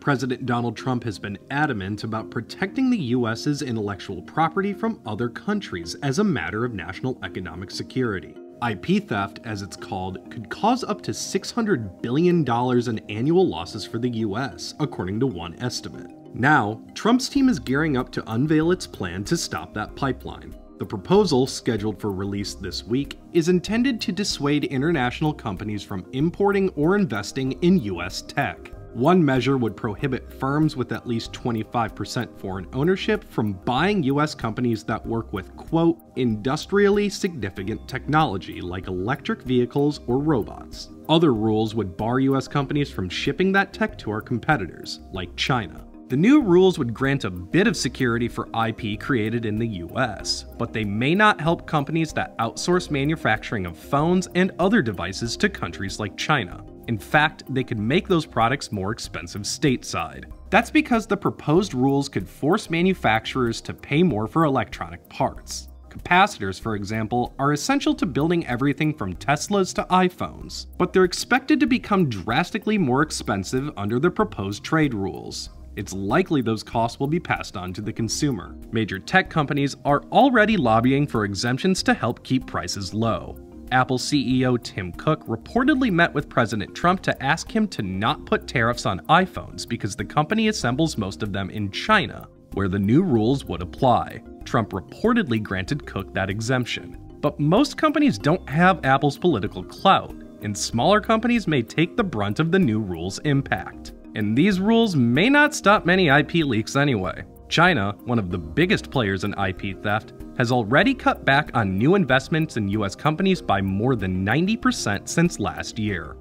President Donald Trump has been adamant about protecting the US's intellectual property from other countries as a matter of national economic security. IP theft, as it's called, could cause up to $600 billion in annual losses for the US, according to one estimate. Now, Trump's team is gearing up to unveil its plan to stop that pipeline. The proposal, scheduled for release this week, is intended to dissuade international companies from importing or investing in US tech. One measure would prohibit firms with at least 25% foreign ownership from buying US companies that work with, quote, industrially significant technology like electric vehicles or robots. Other rules would bar US companies from shipping that tech to our competitors, like China. The new rules would grant a bit of security for IP created in the US, but they may not help companies that outsource manufacturing of phones and other devices to countries like China. In fact, they could make those products more expensive stateside. That's because the proposed rules could force manufacturers to pay more for electronic parts. Capacitors, for example, are essential to building everything from Teslas to iPhones, but they're expected to become drastically more expensive under the proposed trade rules. It's likely those costs will be passed on to the consumer. Major tech companies are already lobbying for exemptions to help keep prices low. Apple CEO Tim Cook reportedly met with President Trump to ask him to not put tariffs on iPhones because the company assembles most of them in China, where the new rules would apply. Trump reportedly granted Cook that exemption. But most companies don't have Apple's political clout, and smaller companies may take the brunt of the new rules' impact. And these rules may not stop many IP leaks anyway. China, one of the biggest players in IP theft, has already cut back on new investments in US companies by more than 90% since last year.